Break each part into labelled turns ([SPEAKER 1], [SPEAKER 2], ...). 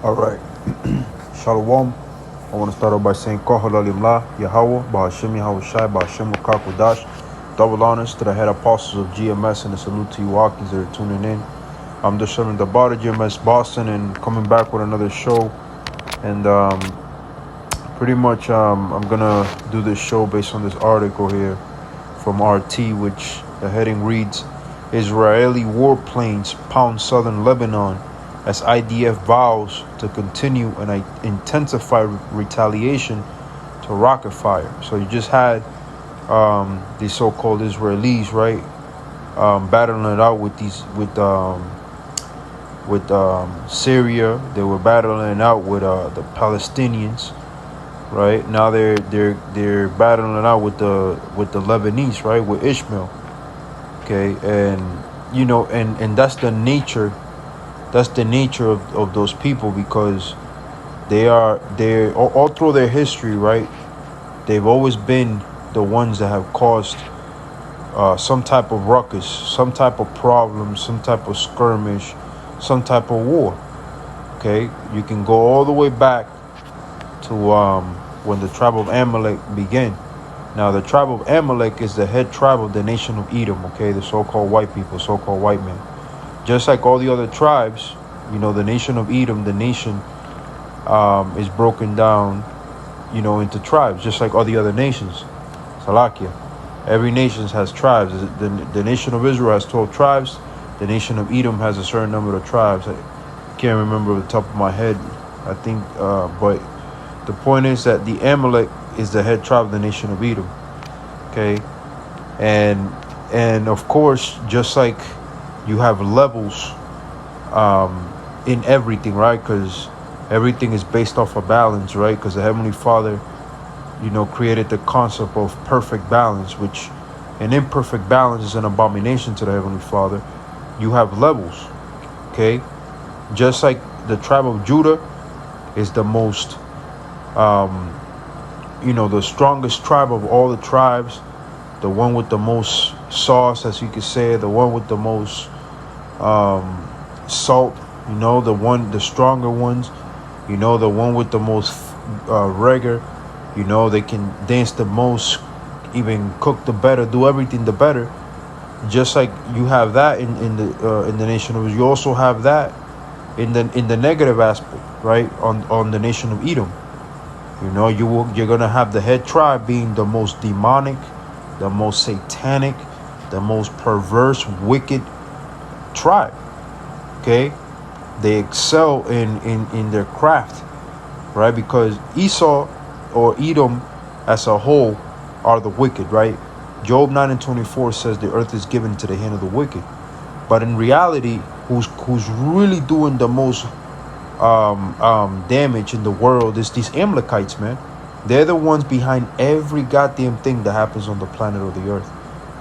[SPEAKER 1] All right. Shalom. I want to start off by saying Kohal Alimla, Yahweh, Bahashim Yahweh Shai, Bahashim Kakudash. Double honors to the head apostles of GMS and a salute to you Walkies that are tuning in. I'm the Sherman Dabada, GMS Boston, and coming back with another show. And pretty much I'm going to do this show based on this article here from RT, which the heading reads, Israeli warplanes pound southern Lebanon as IDF vows to continue and intensify retaliation to rocket fire. So you just had the so-called Israelis, right, battling it out with Syria. They were battling it out with the Palestinians, right? Now they're battling it out with the Lebanese, right, with Ishmael. Okay, and you know, and that's the nature of those people, because they're all through their history, right? They've always been the ones that have caused some type of ruckus, some type of problem, some type of skirmish, some type of war. Okay, you can go all the way back to when the tribe of Amalek began. Now, the tribe of Amalek is the head tribe of the nation of Edom, okay, the so-called white people, so-called white men. Just like all the other tribes, you know, the nation of Edom, the nation is broken down, you know, into tribes, just like all the other nations. Salakia. Every nation has tribes. The nation of Israel has 12 tribes. The nation of Edom has a certain number of tribes. I can't remember off the top of my head, I think, but the point is that the Amalek is the head tribe of the nation of Edom. Okay, and of course, just like you have levels in everything, right? Because everything is based off of balance, right? Because the Heavenly Father, you know, created the concept of perfect balance, which an imperfect balance is an abomination to the Heavenly Father. You have levels, okay? Just like the tribe of Judah is the most you know, the strongest tribe of all the tribes, the one with the most sauce, as you could say, the one with the most salt, you know, the stronger ones, you know, the one with the most rigor, you know, they can dance the most, even cook the better, do everything the better. Just like you have that in the nation of Israel, you also have that in the negative aspect, right, on the nation of Edom. You know, you're gonna have the head tribe being the most demonic, the most satanic, the most perverse, wicked tribe. Okay, they excel in their craft, right? Because Esau or Edom as a whole are the wicked, right? Job 9:24 says the earth is given to the hand of the wicked. But in reality, who's really doing the most damage in the world is these Amalekites, man. They're the ones behind every goddamn thing that happens on the planet of the earth.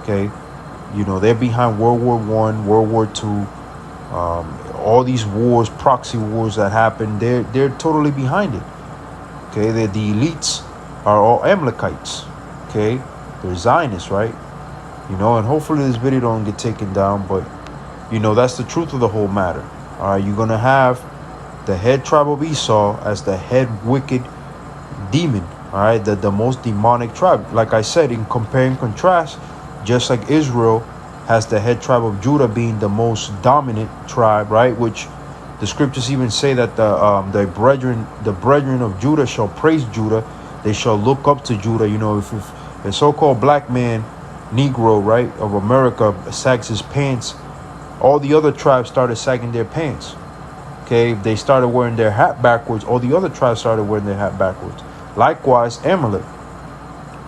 [SPEAKER 1] Okay, you know, they're behind World War I, World War II, all these wars, proxy wars that happen. They're totally behind it. Okay, the elites are all Amalekites. Okay, they're Zionists, right? You know, and hopefully this video don't get taken down, but you know, that's the truth of the whole matter. All right, you're gonna have the head tribe of Esau as the head wicked demon, all right, the most demonic tribe. Like I said, in compare and contrast, just like Israel has the head tribe of Judah being the most dominant tribe, right, which the scriptures even say that the brethren of Judah shall praise Judah, they shall look up to Judah. You know, if a so-called black man, Negro, right, of America sags his pants, all the other tribes started sagging their pants. Okay, if they started wearing their hat backwards, all the other tribes started wearing their hat backwards. Likewise, Amalek.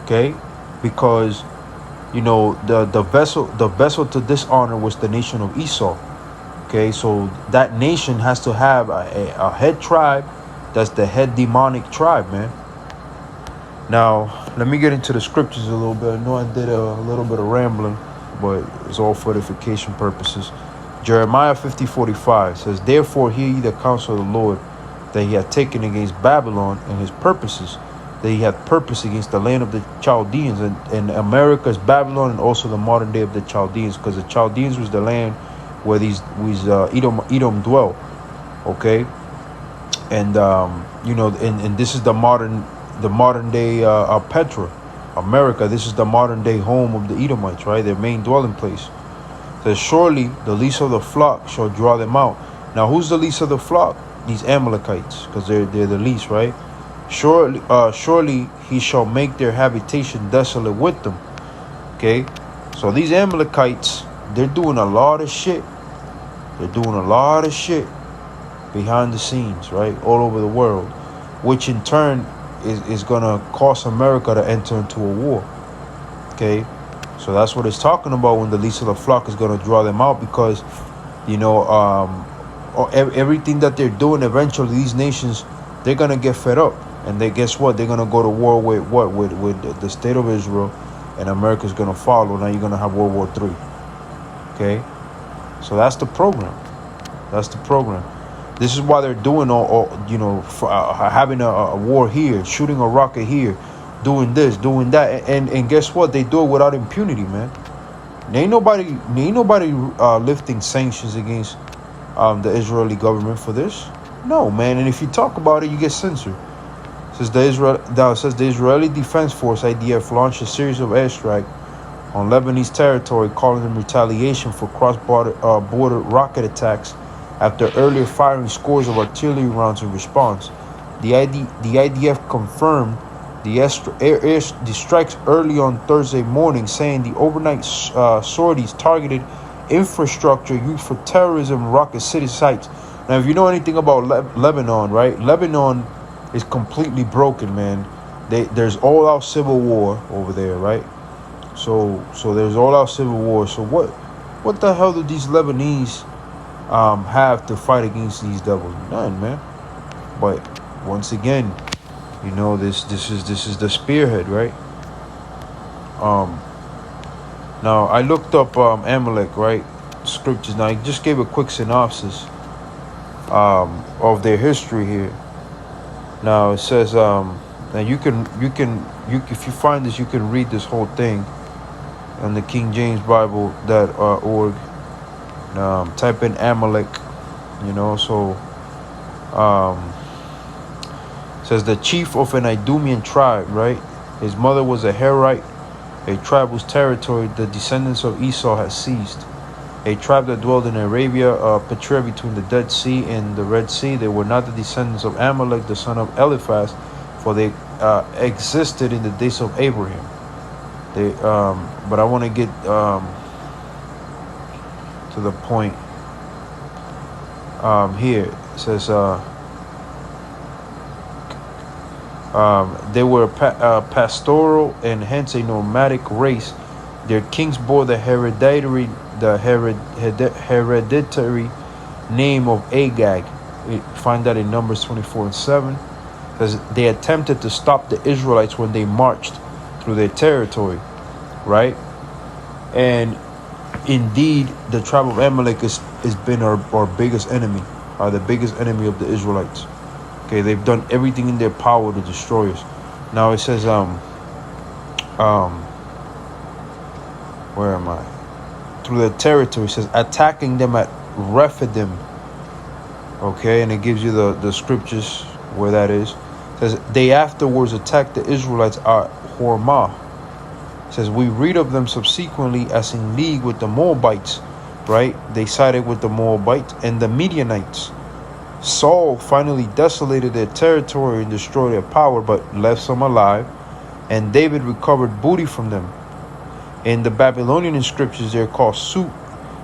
[SPEAKER 1] Okay, because you know the vessel to dishonor was the nation of Esau. Okay, so that nation has to have a head tribe that's the head demonic tribe, man. Now, let me get into the scriptures a little bit. I know I did a little bit of rambling, but it's all for edification purposes. Jeremiah 50:45 says, Therefore hear ye the counsel of the Lord, that he hath taken against Babylon, and his purposes, that he hath purposed against the land of the Chaldeans. And America's Babylon, and also the modern day of the Chaldeans, because the Chaldeans was the land where these Edom dwell. Okay, And and this is the modern day Petra, America. This is the modern day home of the Edomites, right? Their main dwelling place. Says, surely the least of the flock shall draw them out. Now, who's the least of the flock? These Amalekites, because they're the least, right? Surely he shall make their habitation desolate with them. Okay, so these Amalekites, they're doing a lot of shit. They're doing a lot of shit behind the scenes, right? All over the world, which in turn is gonna cause America to enter into a war. Okay. So that's what it's talking about when the least of the flock is going to draw them out, because, everything that they're doing, eventually these nations, they're going to get fed up. And guess what? They're going to go to war with what? With the state of Israel, and America's going to follow. Now you're going to have World War III. Okay? So that's the program. That's the program. This is why they're doing having a war here, shooting a rocket here, doing this, doing that, and guess what? They do it without impunity, man. Ain't nobody lifting sanctions against the Israeli government for this. No, man. And if you talk about it, you get censored. Says the Israeli Defense Force (IDF) launched a series of airstrikes on Lebanese territory, calling them retaliation for cross-border rocket attacks after earlier firing scores of artillery rounds in response. The IDF confirmed the strikes early on Thursday morning, saying the overnight sorties targeted infrastructure used for terrorism, rocket city sites. Now, if you know anything about Lebanon, right? Lebanon is completely broken, man. There's all-out civil war over there, right? So there's all-out civil war. So what the hell do these Lebanese have to fight against these devils? None, man. But once again, this is the spearhead, right? Now I looked up Amalek, right? Scriptures. Now I just gave a quick synopsis of their history here. Now it says now you can if you find this, you can read this whole thing on the King James Bible .org. Type in Amalek, says the chief of an Idumean tribe, right? His mother was a Herite, a tribe whose territory the descendants of Esau had seized. A tribe that dwelled in Arabia, Petra, between the Dead Sea and the Red Sea. They were not the descendants of Amalek, the son of Eliphaz, for they existed in the days of Abraham. But I want to get to the point here. It says they were pastoral and hence a nomadic race. Their kings bore the hereditary name of Agag. We find that in Numbers 24:7. Because they attempted to stop the Israelites when they marched through their territory, right? And indeed, the tribe of Amalek has been our biggest enemy, the biggest enemy of the Israelites. Okay, they've done everything in their power to destroy us. Now it says, where am I? Through the territory, it says attacking them at Rephidim. Okay, and it gives you the scriptures where that is. It says they afterwards attacked the Israelites at Hormah. It says we read of them subsequently as in league with the Moabites, right? They sided with the Moabites and the Midianites. Saul finally desolated their territory and destroyed their power, but left some alive, and David recovered booty from them. In the Babylonian inscriptions, they're called Sut.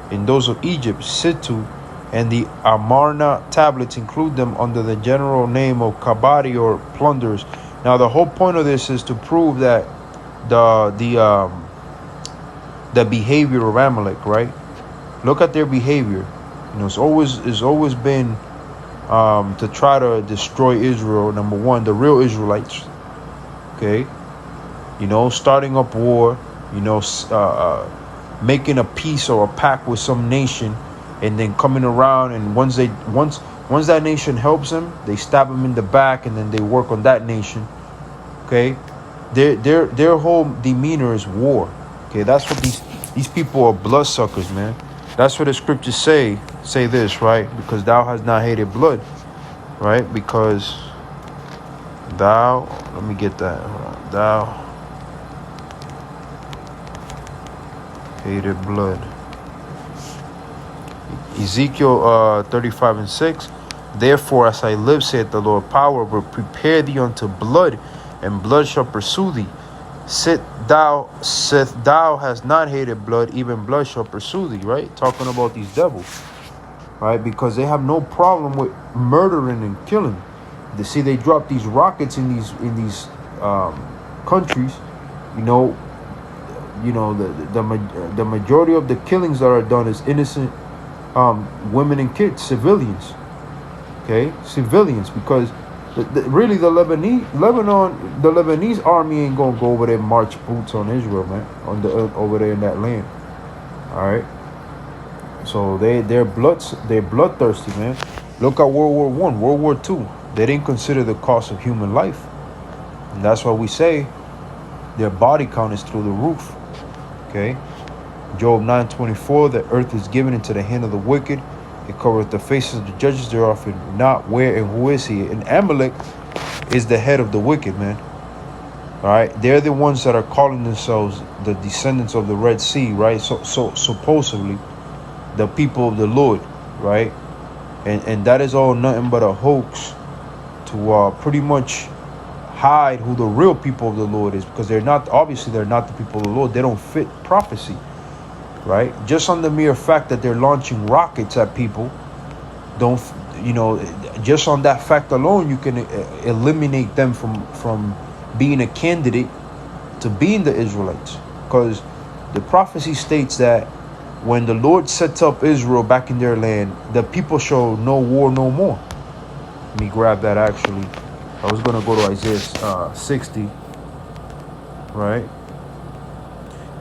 [SPEAKER 1] In those of Egypt, Situ, and the Amarna tablets include them under the general name of Kabadi, or plunderers. Now, the whole point of this is to prove that the behavior of Amalek, right? Look at their behavior. It's always been to try to destroy Israel. Number one, the real Israelites. Okay, starting up war. Making a peace or a pact with some nation, and then coming around, and once that nation helps them, they stab them in the back, and then they work on that nation. Okay, their whole demeanor is war. Okay, that's what these people are, bloodsuckers, man. That's what the scriptures say this, right? Because thou hast not hated blood. right? Because thou, let me get that. Hold on. Thou hated blood. Ezekiel 35 and 6. Therefore, as I live, saith the Lord, power will prepare thee unto blood, and blood shall pursue thee. Saith thou hast not hated blood, even blood shall pursue thee, right? Talking about these devils, right? Because they have no problem with murdering and killing. They see they drop these rockets in these countries, you know, the majority of the killings that are done is innocent women and kids, civilians. Okay, civilians, because really the Lebanese army ain't gonna go over there and march boots on Israel, man, over there in that land. All right, so they're bloodthirsty, man. Look at World War I, World War II. They didn't consider the cost of human life, and that's why we say their body count is through the roof. Okay, Job 9:24. The earth is given into the hand of the wicked. It covereth the faces of the judges thereof, and not where and who is he. And Amalek is the head of the wicked, man. All right, they're the ones that are calling themselves the descendants of the Red Sea, right? So supposedly the people of the Lord, right? And that is all nothing but a hoax to pretty much hide who the real people of the Lord is, because they're not the people of the Lord. They don't fit prophecy, right? Just on the mere fact that they're launching rockets at people, just on that fact alone, you can eliminate them from being a candidate to being the Israelites. Because the prophecy states that when the Lord sets up Israel back in their land, the people shall know war no more. Let me grab that. Actually, I was going to go to Isaiah 60, right?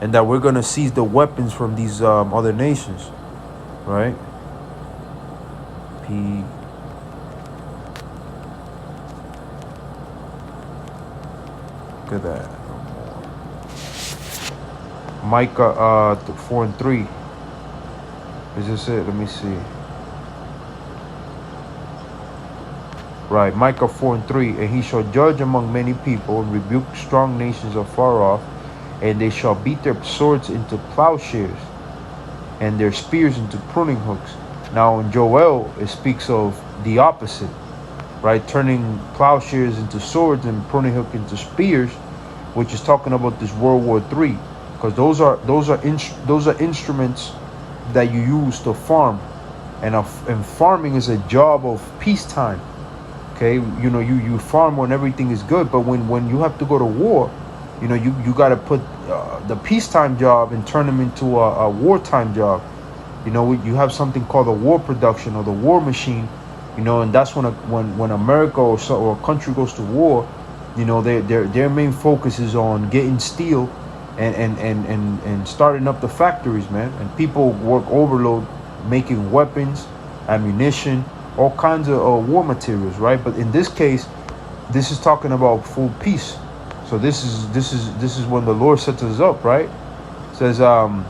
[SPEAKER 1] And that we're going to seize the weapons from these other nations, right? Look at that. Micah 4 and 3. Is this it? Let me see. Right, Micah 4 and 3. And he shall judge among many people, and rebuke strong nations afar off, and they shall beat their swords into plowshares, and their spears into pruning hooks. Now in Joel, it speaks of the opposite, right? Turning plowshares into swords and pruning hook into spears, which is talking about this World War III, because those are instruments that you use to farm, and farming is a job of peacetime. Okay, you farm when everything is good, but when you have to go to war, you got to put the peacetime job and turn them into a wartime job. You have something called the war production or the war machine, and that's when America or a country goes to war, their main focus is on getting steel and starting up the factories, man. And people work overload, making weapons, ammunition, all kinds of war materials, right? But in this case, this is talking about full peace. So this is when the Lord sets us up, right? It says, and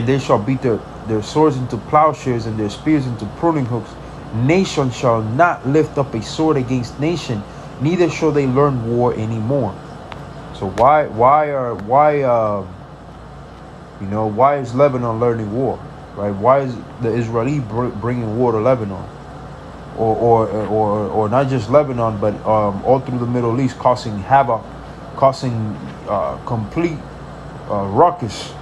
[SPEAKER 1] they shall beat their swords into plowshares and their spears into pruning hooks. Nation shall not lift up a sword against nation, neither shall they learn war anymore. So why is Lebanon learning war, right? Why is the Israeli bringing war to Lebanon? Or not just Lebanon, but all through the Middle East, causing havoc, causing complete ruckus.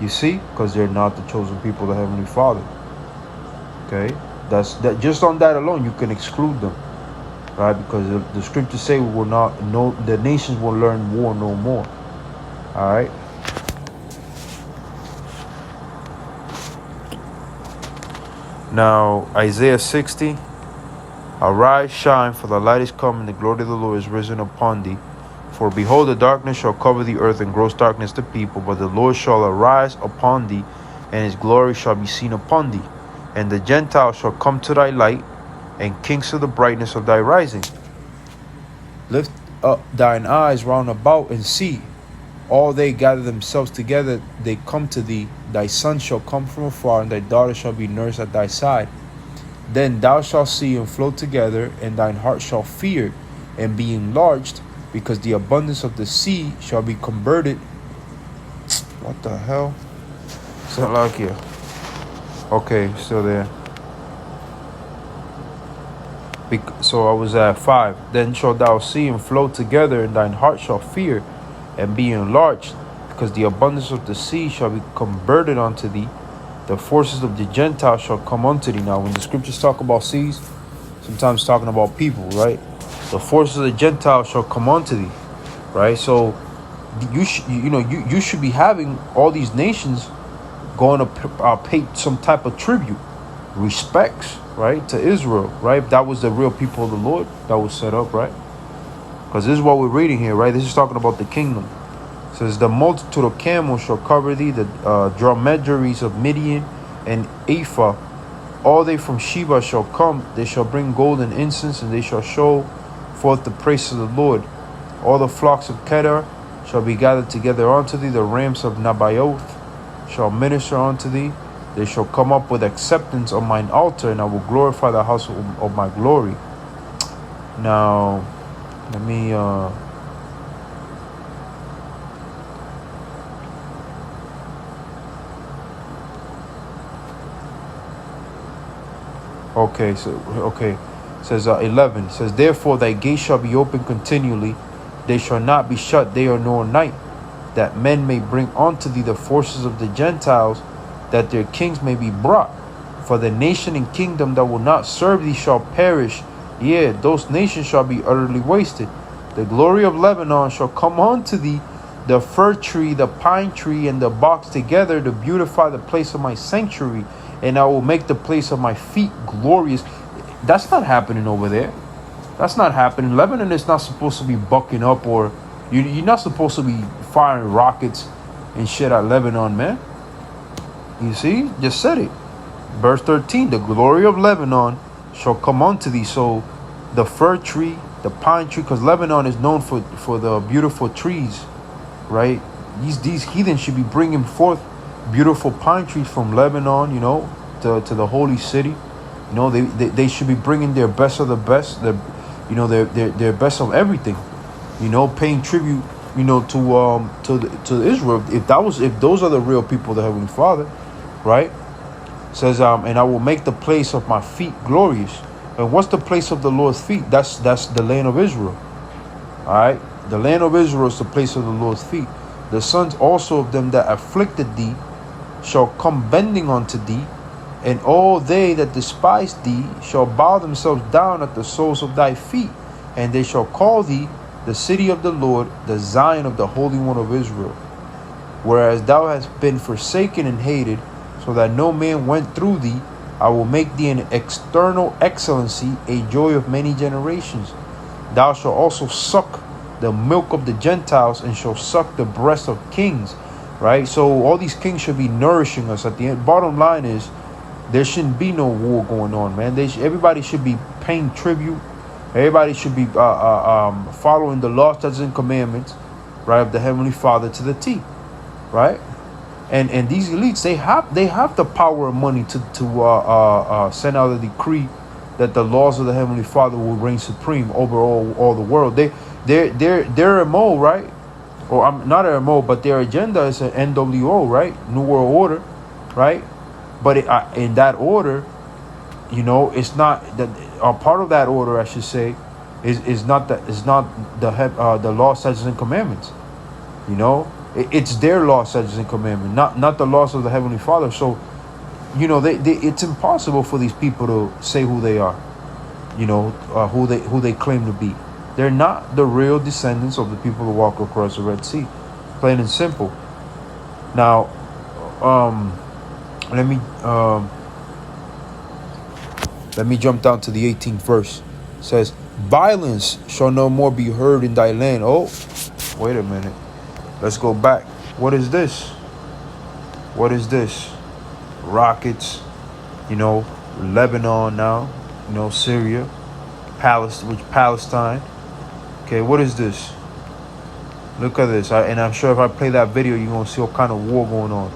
[SPEAKER 1] You see, because they're not the chosen people of the Heavenly Father. Okay, that. Just on that alone, you can exclude them, right? Because the scriptures say the nations will learn war no more. All right. Now, Isaiah 60, arise, shine, for the light is come, and the glory of the Lord is risen upon thee. For behold, the darkness shall cover the earth, and gross darkness the people, but the Lord shall arise upon thee, and his glory shall be seen upon thee. And the Gentiles shall come to thy light, and kings to the brightness of thy rising. Lift up thine eyes round about, and see. All they gather themselves together, they come to thee. Thy son shall come from afar, and thy daughter shall be nursed at thy side. Then thou shalt see and flow together, and thine heart shall fear and be enlarged, because the abundance of the sea shall be converted. What the hell? Salakia. Okay, still there. So I was at 5. Then shalt thou see and flow together, and thine heart shall fear and be enlarged, because the abundance of the sea shall be converted unto thee. The forces of the Gentiles shall come unto thee. Now, when the scriptures talk about seas, sometimes talking about people, right? The forces of the Gentiles shall come unto thee, right? So you should be having all these nations going to pay some type of tribute, respects, right, to Israel, right? That was the real people of the Lord that was set up, right? Because this is what we're reading here, right? This is talking about the kingdom. It says, the multitude of camels shall cover thee, the dromedaries of Midian and Ephah, all they from Sheba shall come. They shall bring gold and incense, and they shall show forth the praise of the Lord. All the flocks of Kedar shall be gathered together unto thee. The rams of Nabaioth shall minister unto thee. They shall come up with acceptance on mine altar, and I will glorify the house of my glory. Now, let me it says 11. It says, therefore thy gate shall be open continually, they shall not be shut day or nor night, that men may bring unto thee the forces of the Gentiles, that their kings may be brought. For the nation and kingdom that will not serve thee shall perish. Yea, those nations shall be utterly wasted. The glory of Lebanon shall come unto thee, the fir tree, the pine tree, and the box together, to beautify the place of my sanctuary, and I will make the place of my feet glorious. That's not happening over there. That's not happening. Lebanon is not supposed to be bucking up, or you're not supposed to be firing rockets and shit at Lebanon, man. You see, just said it. Verse 13, the glory of Lebanon shall come unto thee. So the fir tree, the pine tree, because Lebanon is known for the beautiful trees, right? These heathens should be bringing forth beautiful pine trees from Lebanon, to the holy city. They should be bringing their best of the best, their best of everything, paying tribute, to Israel. If those are the real people, the Heavenly Father, right? It says, and I will make the place of my feet glorious. And what's the place of the Lord's feet? That's the land of Israel. All right, the land of Israel is the place of the Lord's feet. The sons also of them that afflicted thee shall come bending unto thee, and all they that despise thee shall bow themselves down at the soles of thy feet, and they shall call thee the city of the Lord, the Zion of the Holy One of Israel. Whereas thou hast been forsaken and hated, so that no man went through thee, I will make thee an external excellency, a joy of many generations. Thou shalt also suck the milk of the Gentiles, and shall suck the breast of kings. Right? So all these kings should be nourishing us. At the end, bottom line is, there shouldn't be no war going on, man. Everybody should be paying tribute. Everybody should be following the law, statutes, and commandments, right, of the Heavenly Father to the T, right? And these elites, they have the power and money to send out a decree that the laws of the Heavenly Father will reign supreme over all the world. Their MO, right? Or not their MO, but their agenda is an NWO, right? New World Order, right? But in that order, it's not that part of that order, I should say, is not the law, statutes, and commandments. It's their law, statutes, and commandments, not the laws of the Heavenly Father. So, it's impossible for these people to say who they are, who they claim to be. They're not the real descendants of the people who walk across the Red Sea, plain and simple. Now, let me jump down to the 18th verse. It says, violence shall no more be heard in thy land. Oh, wait a minute. Let's go back. What is this? What is this? Rockets, Lebanon now, Syria, Palestine. Okay, what is this? Look at this. And I'm sure if I play that video, you're going to see what kind of war going on.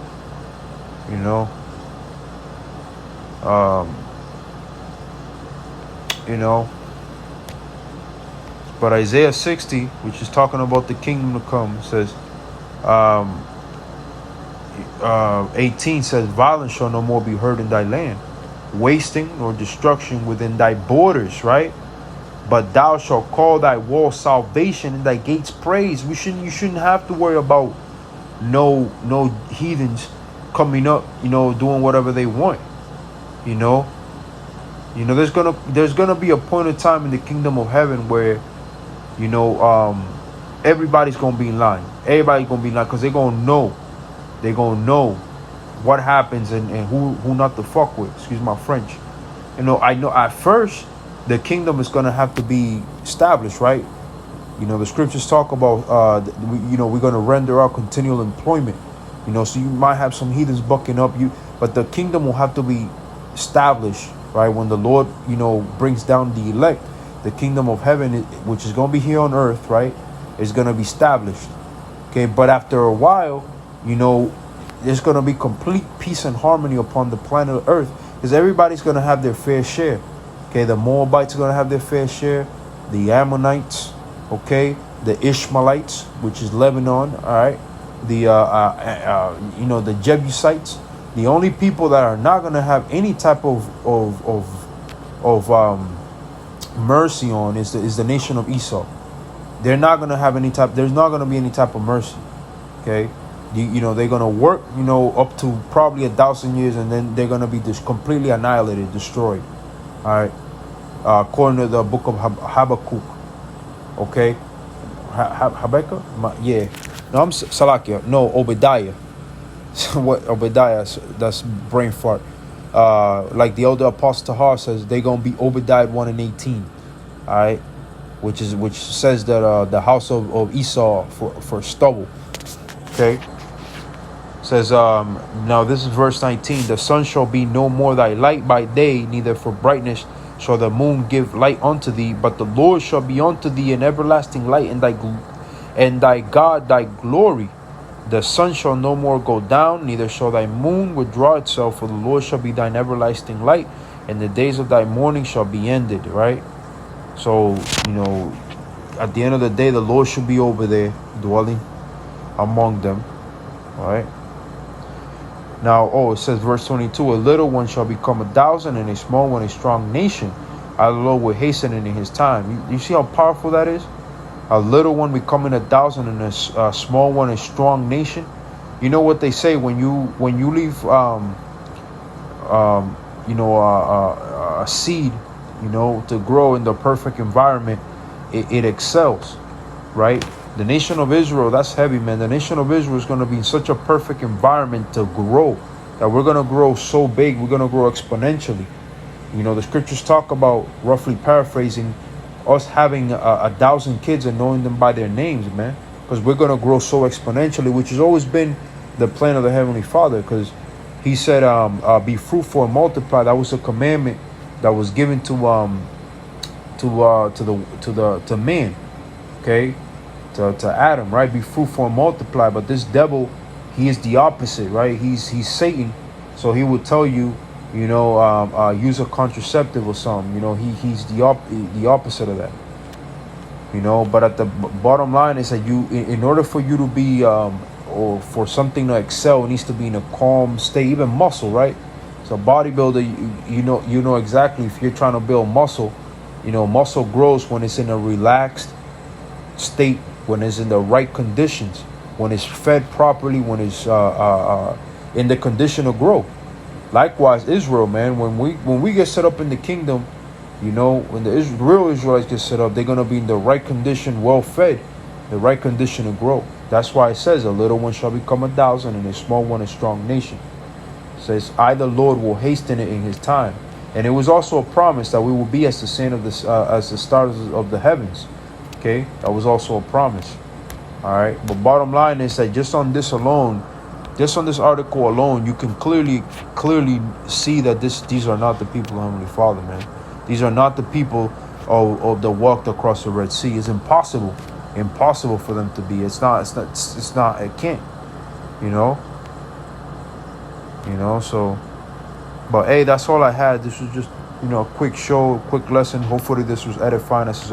[SPEAKER 1] you know. But Isaiah 60, which is talking about the kingdom to come, says, 18 says, violence shall no more be heard in thy land, wasting nor destruction within thy borders, right? But thou shalt call thy wall salvation and thy gates praise. You shouldn't have to worry about no heathens coming up, doing whatever they want. There's gonna be a point of time in the kingdom of heaven where, everybody's gonna be in line. Everybody's gonna be in line because they're gonna know what happens and who not to fuck with. Excuse my French. I know at first the kingdom is gonna have to be established, right? The scriptures talk about we're gonna render out continual employment. So you might have some heathens bucking up but the kingdom will have to be established, right? When the Lord brings down the elect, the kingdom of heaven, which is gonna be here on earth, right, is gonna be established. Okay, but after a while, there's gonna be complete peace and harmony upon the planet of earth because everybody's gonna have their fair share. Okay, the Moabites are gonna have their fair share, the Ammonites, okay, the Ishmaelites, which is Lebanon, all right, the Jebusites. The only people that are not gonna have any type of mercy on is the nation of Esau. They're not gonna have any type. There's not gonna be any type of mercy. Okay, they're gonna work up to probably 1,000 years, and then they're gonna be just completely annihilated, destroyed. All right, according to the book of Habakkuk. Okay, Habakkuk? Yeah, no, I'm Salakia. No, Obadiah. What Obadiah? That's brain fart. Like the elder apostle Tahar says, they're gonna be Obadiah 1:18. All right, which says that the house of Esau for stubble. Okay. Says now this is verse 19. The sun shall be no more thy light by day, neither for brightness shall the moon give light unto thee, but the Lord shall be unto thee an everlasting light, and thy God thy glory. The sun shall no more go down, neither shall thy moon withdraw itself, for the Lord shall be thine everlasting light, and the days of thy mourning shall be ended. Right? So, at the end of the day, the Lord should be over there, dwelling among them. All right? Now, it says, verse 22, a little one shall become 1,000, and a small one a strong nation. Our Lord will hasten it in his time. You see how powerful that is? A little one becoming 1,000, and a small one a strong nation. You know what they say when you leave a seed to grow in the perfect environment, it excels, right? The nation of Israel, that's heavy, man. The nation of Israel is going to be in such a perfect environment to grow that we're going to grow so big, we're going to grow exponentially. The scriptures talk about, roughly paraphrasing, us having 1,000 kids and knowing them by their names, man, because we're going to grow so exponentially, which has always been the plan of the Heavenly Father, because he said, be fruitful and multiply. That was a commandment that was given to man, okay, to Adam, right? Be fruitful and multiply. But this devil, he is the opposite, right? He's Satan, so he would tell you, use a contraceptive or something. He's the opposite of that. But at the bottom line is that in order for you to be or for something to excel, it needs to be in a calm state. Even muscle, right? So bodybuilder, you know exactly, if you're trying to build muscle, muscle grows when it's in a relaxed state, when it's in the right conditions, when it's fed properly, when it's in the condition to grow. Likewise, Israel, man, when we get set up in the kingdom, when the real Israelites get set up, they're going to be in the right condition, well fed, the right condition to grow. That's why it says, a little one shall become 1,000, and a small one a strong nation. It says, I, the Lord, will hasten it in his time. And it was also a promise that we will be as the sand of as the stars of the heavens. Okay, that was also a promise. All right, but bottom line is that just on this article alone, you can clearly see that these are not the people of Heavenly Father, man. These are not the people of the walked across the Red Sea. It's impossible for them to be. It's not. It can't. So. But hey, that's all I had. This was just a quick show, quick lesson. Hopefully this was edifying us.